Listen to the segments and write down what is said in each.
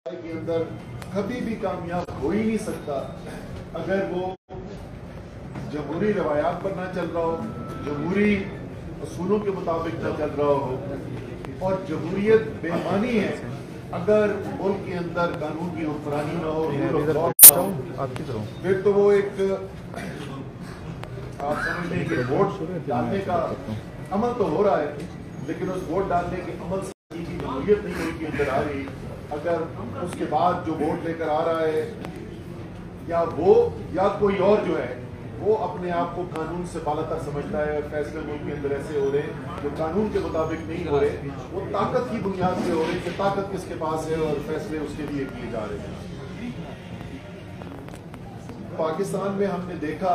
کے اندر کبھی بھی کامیاب ہو ہی نہیں سکتا اگر وہ جمہوری روایات پر نہ چل رہا ہو، جمہوری اصولوں کے مطابق نہ چل رہا ہو. اور جمہوریت بے معنی ہے اگر ملک کے اندر قانون کی حکمرانی نہ ہو، پھر تو وہ ایک آپ سمجھ لیں کہ ووٹ ڈالنے کا عمل تو ہو رہا ہے، لیکن اس ووٹ ڈالنے کے عمل سے کی جمہوریت نہیں ملک کے اندر آ رہی. اگر اس کے بعد جو ووٹ لے کر آ رہا ہے یا وہ یا کوئی اور جو ہے وہ اپنے آپ کو قانون سے بالاتر سمجھتا ہے اور فیصلے ملک کے اندر ایسے ہو رہے ہیں جو قانون کے مطابق نہیں ہو رہے، وہ طاقت کی بنیاد سے ہو رہے کہ طاقت کس کے پاس ہے اور فیصلے اس کے لیے کیے جا رہے ہیں. پاکستان میں ہم نے دیکھا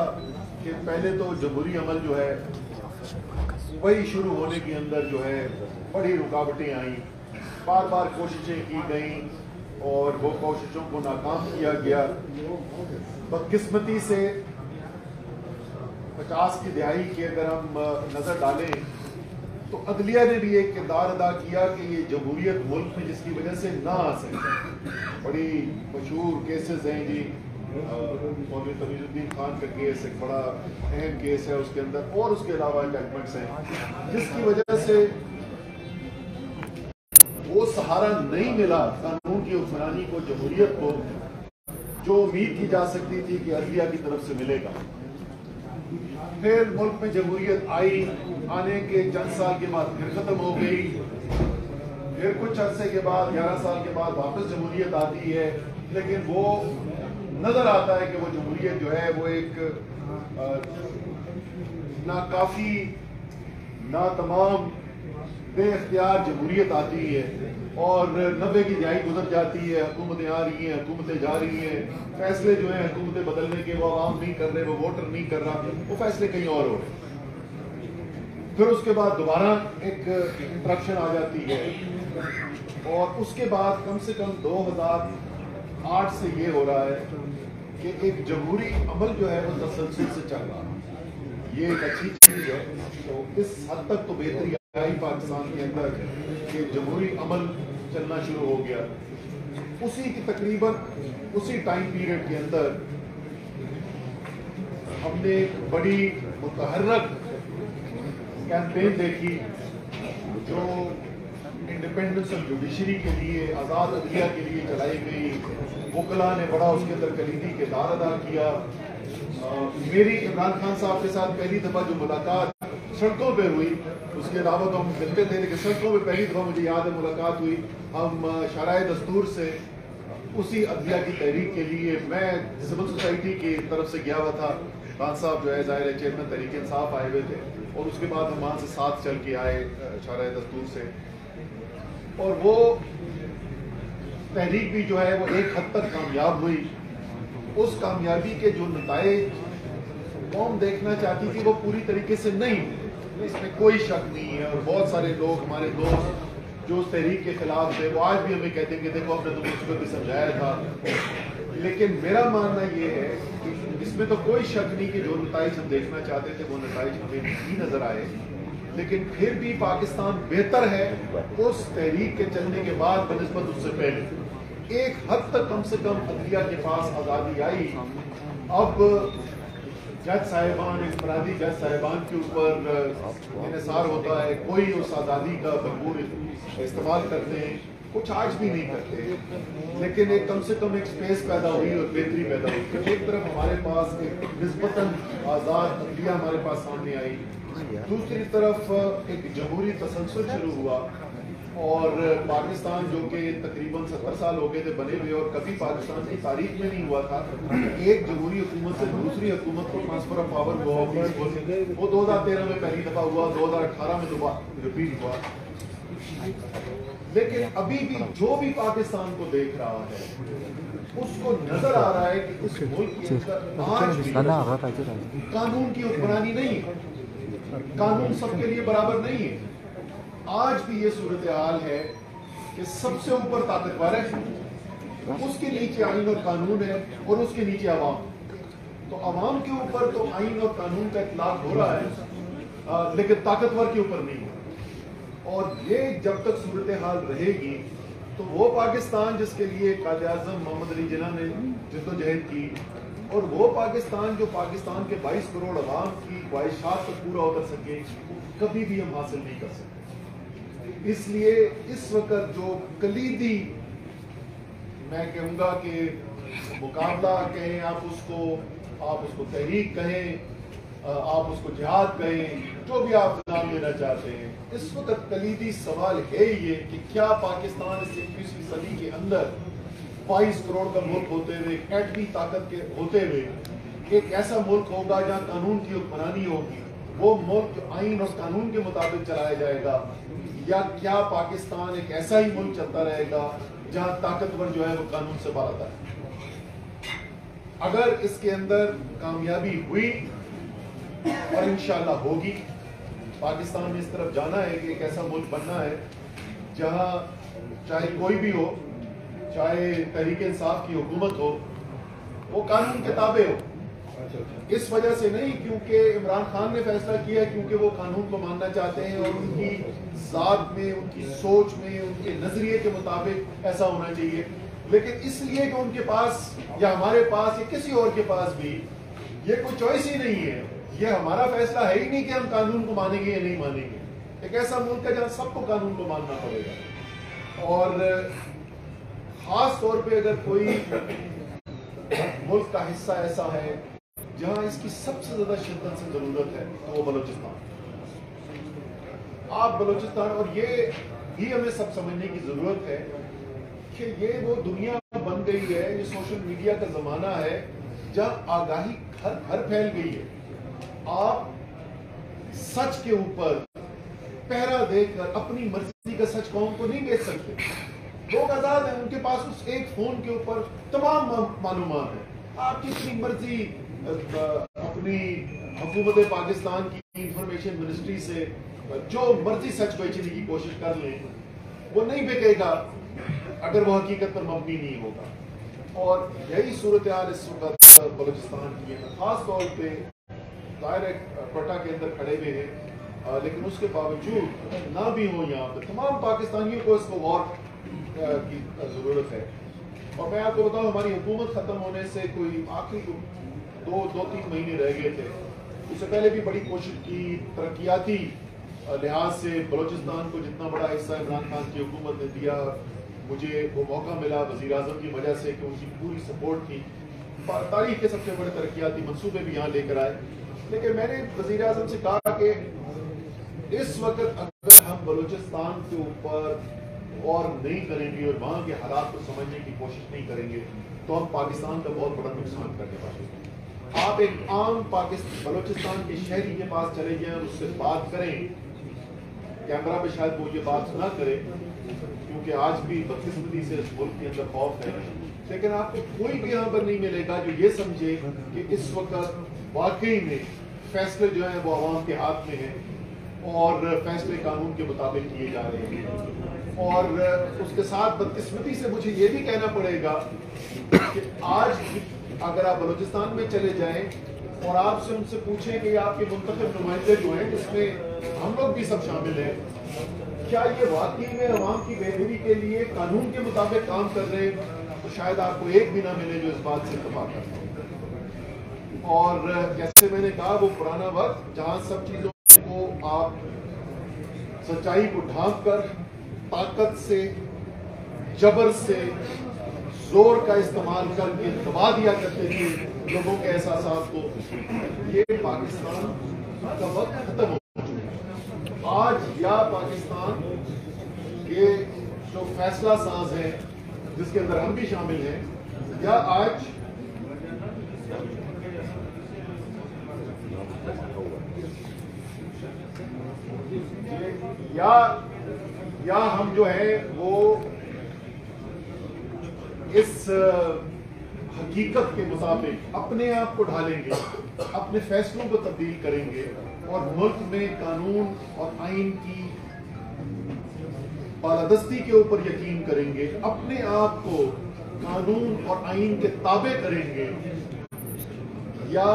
کہ پہلے تو جمہوری عمل جو ہے وہی شروع ہونے کے اندر جو ہے بڑی رکاوٹیں آئیں، بار بار کوششیں کی گئیں اور وہ کوششوں کو ناکام کیا گیا. بدقسمتی سے 50 کی دہائی کی اگر ہم نظر ڈالیں تو عدلیہ نے بھی ایک کردار ادا کیا کہ یہ جمہوریت ملک میں جس کی وجہ سے نہ آ سکے. بڑی مشہور کیسز ہیں جی، مولوی تمیز الدین خان کا کیس ایک بڑا اہم کیس ہے اس کے اندر، اور اس کے علاوہ ججمنٹس ہیں جس کی وجہ سے وہ سہارا نہیں ملا قانون کی حکمرانی کو، جمہوریت کو، جو امید کی جا سکتی تھی کہ عدلیہ کی طرف سے ملے گا. پھر ملک میں جمہوریت آئی، آنے کے چند سال کے بعد پھر ختم ہو گئی، پھر کچھ عرصے کے بعد 11 سال کے بعد واپس جمہوریت آتی ہے، لیکن وہ نظر آتا ہے کہ وہ جمہوریت جو ہے وہ ایک ناکافی، ناتمام، بے اختیار جمہوریت آتی ہے اور 90 کی دہائی گزر جاتی ہے، حکومتیں آ رہی ہیں، حکومتیں جا رہی ہیں، فیصلے جو ہیں حکومتیں بدلنے کے وہ عوام نہیں کر رہے، وہ ووٹر نہیں کر رہا، وہ فیصلے کہیں اور ہو رہے. پھر اس کے بعد دوبارہ ایک انٹرپشن آ جاتی ہے اور اس کے بعد کم سے کم 2008 سے یہ ہو رہا ہے کہ ایک جمہوری عمل جو ہے وہ تسلسل سے چل رہا ہے. یہ ایک اچھی چیز ہے. تو اس حد تک تو بہتری آئی پاکستان کے اندر کہ جمہوری عمل چلنا شروع ہو گیا. اسی کی تقریباً اسی ٹائم پیریڈ کے اندر ہم نے ایک بڑی متحرک کیمپین دیکھی جو انڈیپینڈنس آف جوڈیشری کے لیے، آزاد عدلیہ کے لیے چلائی گئی. وکلاء نے بڑا اس کے اندر کلیدی کردار ادا کیا. میری عمران خان صاحب کے ساتھ پہلی دفعہ جو ملاقات سڑکوں پہ ہوئی، اس کے علاوہ تو ہم ملتے تھے لیکن سڑکوں پہ پہلی دفعہ مجھے یاد ہے ملاقات ہوئی. ہم شرائع دستور سے اسی عدلیہ کی تحریک کے لیے، میں سول سوسائٹی کی طرف سے گیا ہوا تھا، خان صاحب جو ہے ظاہر ہے چیئرمین تحریک انصاف آئے ہوئے تھے، اور اس کے بعد ہم وہاں سے ساتھ چل کے آئے شرائع دستور سے. اور وہ تحریک بھی جو ہے وہ ایک حد تک کامیاب ہوئی. اس کامیابی کے جو نتائج قوم دیکھنا چاہتی تھی وہ پوری طریقے سے نہیں ہوئے، اس میں کوئی شک نہیں ہے. اور بہت سارے لوگ، ہمارے دوست جو اس تحریک کے خلاف تھے، وہ آج بھی ہمیں کہتے ہیں کہ دیکھو ہم نے تمہیں اس کو بھی سمجھایا تھا. لیکن میرا ماننا یہ ہے کہ اس میں تو کوئی شک نہیں کہ جو نتائج ہم دیکھنا چاہتے تھے وہ نتائج ہمیں نہیں نظر آئے. لیکن پھر بھی پاکستان بہتر ہے اس تحریک کے چلنے کے بعد بنسبت اس سے پہلے. ایک حد تک کم سے کم عدلیہ کے پاس آزادی آئی. اب جج صاحبان، انفرادی جج صاحبان کے اوپر انحصار ہوتا ہے، کوئی اس آزادی کا بھرپور استعمال کرتے ہیں، کچھ آج بھی نہیں کرتے، لیکن ایک کم سے کم ایک سپیس پیدا ہوئی اور بہتری پیدا ہوئی. ایک طرف ہمارے پاس ایک نسبتاً آزاد عدلیہ ہمارے پاس سامنے آئی، دوسری طرف ایک جمہوری تسلسل شروع ہوا. اور پاکستان جو کہ تقریباً 70 سال ہو گئے تھے بنے ہوئے، اور کبھی پاکستان کی تاریخ میں نہیں ہوا تھا ایک جمہوری حکومت سے دوسری حکومت کو ٹرانسفر آف پاور ہوا ہوگی. وہ 2013 میں پہلی دفعہ ہوا، 2018 میں دوبارہ ریپیٹ ہوا. لیکن ابھی بھی جو بھی پاکستان کو دیکھ رہا ہے اس کو نظر آ رہا ہے کہ اس ملک کے اندر آج بھی قانون کی حکمرانی نہیں ہے، قانون سب کے لیے برابر نہیں ہے. آج بھی یہ صورتحال ہے کہ سب سے اوپر طاقتور ہے، اس کے نیچے آئین اور قانون ہے، اور اس کے نیچے عوام. تو عوام کے اوپر تو آئین اور قانون کا اطلاق ہو رہا ہے لیکن طاقتور کے اوپر نہیں. اور یہ جب تک صورتحال رہے گی तो वो पाकिस्तान जिसके लिए कायद आज़म मोहम्मद अली जिन्ना ने जद्दोजहद की, और वो पाकिस्तान जो पाकिस्तान के 22 करोड़ अवाम की ख्वाहिशात को पूरा कर सके, कभी भी हम हासिल नहीं कर सकते। इसलिए इस वक्त जो कलीदी, मैं कहूँगा कि मुकाबला कहें आप उसको तहरीक कहें, आप उसको जिहाद कहें, जो भी आप नाम लेना चाहते हैं, इस वक्त कलीदी सवाल है ये कि क्या पाकिस्तान इस 21वीं सदी के अंदर 22 करोड़ का मुल्क होते हुए, एक एटमी ताकत के होते हुए एक ऐसा मुल्क होगा जहाँ कानून की हुक्मरानी होगी, वो मुल्क आइन और कानून के मुताबिक चलाया जाएगा, या क्या पाकिस्तान एक ऐसा ही मुल्क चलता रहेगा जहाँ ताकतवर जो है वो कानून से बाहर है। अगर इसके अंदर कामयाबी हुई और इंशाअल्लाह होगी, पाकिस्तान ने इस तरफ जाना है कि एक ऐसा मुल्क बनना है जहां चाहे कोई भी हो, चाहे तहरीक इंसाफ की हुकूमत हो, वो कानून के ताबे हो। इस वजह से नहीं क्योंकि इमरान खान ने फैसला किया, क्योंकि वो कानून को मानना चाहते हैं और उनकी जात में, उनकी सोच में, उनके नजरिए के मुताबिक ऐसा होना चाहिए। लेकिन इसलिए कि उनके पास या हमारे पास या किसी और के पास भी ये कोई चॉइस ही नहीं है, ये हमारा फैसला है ही नहीं कि हम कानून को मानेंगे या नहीं मानेंगे। एक ऐसा मुल्क है जहां सबको कानून को मानना पड़ेगा, और खास तौर पे अगर कोई मुल्क का हिस्सा ऐसा है जहां इसकी सबसे ज्यादा शिद्दत से जरूरत है तो वो बलूचिस्तान। आप बलूचिस्तान, और ये भी हमें सब समझने की जरूरत है कि ये वो दुनिया बन गई है, ये सोशल मीडिया का जमाना है जहां आगाही घर घर फैल गई है। आप सच के ऊपर पहरा देकर अपनी मर्जी का सच कौम को नहीं बेच सकते। लोग आजाद हैं, उनके पास उस एक फोन के ऊपर तमाम मालूमात है। आप जितनी मर्जी अपनी हुकूमत पाकिस्तान की इंफॉर्मेशन मिनिस्ट्री से जो मर्जी सच बेचने की कोशिश कर लें, वो नहीं बिकेगा अगर वो हकीकत पर मबनी नहीं होगा। और यही सूरत हाल इस वक्त बलूचिस्तान की है। खास तौर पे डायरेक्ट कोटा के अंदर खड़े हुए हैं, लेकिन उसके बावजूद ना भी हो यहाँ पे तमाम पाकिस्तानियों को इसको गौर की जरूरत है। और मैं आपको बताऊं, हमारी हुकूमत खत्म होने से कोई आखिरी दो तीन महीने रह गए थे, उससे पहले भी बड़ी कोशिश की, तरक्याती लिहाज से बलूचिस्तान को जितना बड़ा हिस्सा इमरान खान की हुकूमत ने दिया, मुझे वो मौका मिला वज़ीर आज़म की वजह से कि उनकी पूरी सपोर्ट थी। तारीख के सबसे बड़े तरक्याती मनसूबे भी यहाँ लेकर आए। लेकिन मैंने वज़ीर आज़म से कहा कि इस वक्त अगर हम बलूचिस्तान के ऊपर गौर नहीं करेंगे और वहाँ के हालात को समझने की कोशिश नहीं करेंगे तो हम पाकिस्तान का बहुत बड़ा नुकसान करने वाले हैं। आप एक आम बलूचिस्तान के शहरी के पास चले जाएं, उससे बात करें, कैमरा पे शायद वो ये बात ना करे क्योंकि आज भी बदकिस्मती से इस मुल्क के अंदर खौफ है, लेकिन आपको कोई भी यहाँ पर नहीं मिलेगा जो ये समझे कि इस वक्त वाकई में फैसले जो है वो आवाम के हाथ में है और फैसले कानून के मुताबिक किए जा रहे हैं। और उसके साथ बदकिस्मती से मुझे ये भी कहना पड़ेगा कि आज अगर आप बलूचिस्तान में चले जाएं और आपसे उनसे पूछें कि आपके मुंतखब नुमाइंदे जो हैं, जिसमें हम लोग भी सब शामिल हैं, क्या ये वाकई में अवाम की बेहतरी के लिए कानून के मुताबिक काम कर रहे हैं, तो शायद आपको एक भी ना मिले जो इस बात से इत्तेफाक करता है। और जैसे मैंने कहा, वो पुराना वक्त जहां सब चीजों को आप सच्चाई को ढांक कर ताकत से, जबर से, जोर का इस्तेमाल करके दबा दिया करते थे लोगों के एहसास को, ये पाकिस्तान का वक्त खत्म हो चुका है। आज या पाकिस्तान के जो फैसला साज है जिसके अंदर हम भी शामिल हैं, या आज या हम जो है वो इस हकीकत के मुताबिक अपने आप को ढालेंगे, अपने फैसलों को तब्दील करेंगे और मुल्क में कानून और आइन की बालादस्ती के ऊपर यकीन करेंगे, अपने आप को कानून और आइन के ताबे करेंगे, या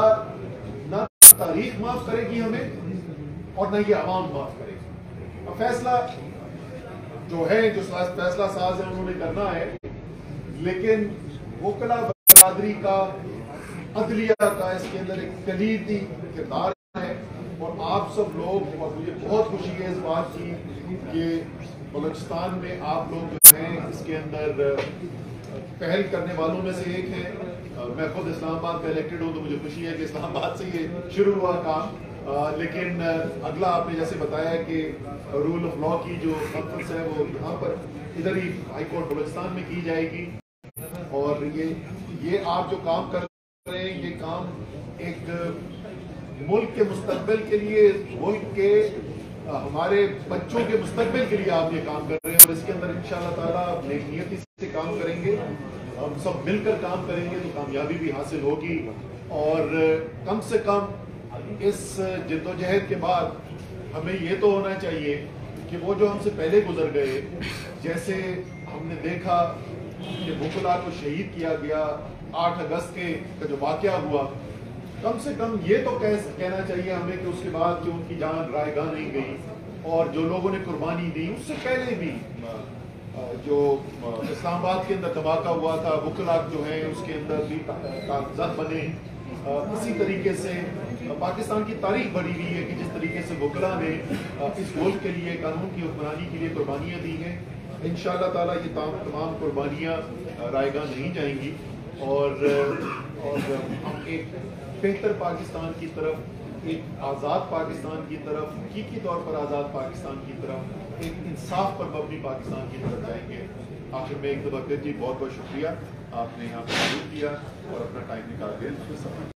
ना तारीख माफ करेगी हमें और ना ये आवाम माफ करेगी। फैसला जो है जो फैसला साज है उन्होंने करना है, लेकिन वकला बरादरी का, अदलिया का इसके अंदर एक कलीदी किरदार है। और आप सब लोग, और मुझे बहुत खुशी है इस बात की कि बलूचिस्तान में आप लोग जो हैं इसके अंदर पहल करने वालों में से एक हैं। मैं खुद इस्लामाबाद का इलेक्टेड हूँ, तो मुझे खुशी है कि इस्लामाबाद से ये शुरू हुआ काम। लेकिन अगला आपने जैसे बताया कि रूल ऑफ लॉ की जो कॉन्फ्रेंस है वो यहाँ पर इधर ही हाई कोर्ट बलूचिस्तान में की जाएगी। और ये आप जो काम कर रहे हैं, ये काम एक मुल्क के मुस्तकबिल के लिए, मुल्क के हमारे बच्चों के मुस्तकबिल के लिए आप ये काम कर रहे हैं। और इसके अंदर इंशाअल्लाह ताला नेक नियती से काम करेंगे, हम सब मिलकर काम करेंगे तो कामयाबी भी हासिल होगी। और कम से कम इस जद्दोजहद के बाद हमें ये तो होना चाहिए कि वो जो हमसे पहले गुजर गए, जैसे हमने देखा कि वकला को शहीद किया गया 8 अगस्त का जो वाक़या हुआ, कम से कम ये तो कहना चाहिए हमें कि उसके बाद जो उनकी जान रायगा नहीं गई और जो लोगों ने कुर्बानी दी, उससे पहले भी जो इस्लामाबाद के अंदर धमाका हुआ था, वकला जो है उसके अंदर भी कागजात बने। इसी तरीके से पाकिस्तान की तारीख बढ़ी हुई है कि जिस तरीके से वकला ने इस मुल्क के लिए, कानून की हुक्मरानी के लिए कुर्बानियाँ दी हैं। इंशाअल्लाह ताला ये तमाम कुर्बानियाँ रायगा नहीं जाएंगी और हम एक बेहतर पाकिस्तान की तरफ, एक आज़ाद पाकिस्तान की तरफ, हकीकी तौर पर आज़ाद पाकिस्तान की तरफ, एक इंसाफ पर मबनी पाकिस्तान की तरफ जाएंगे। आखिर में एक दफ़ा फिर जी बहुत बहुत शुक्रिया, आपने यहाँ पर मौजूद किया और अपना टाइम निकाल के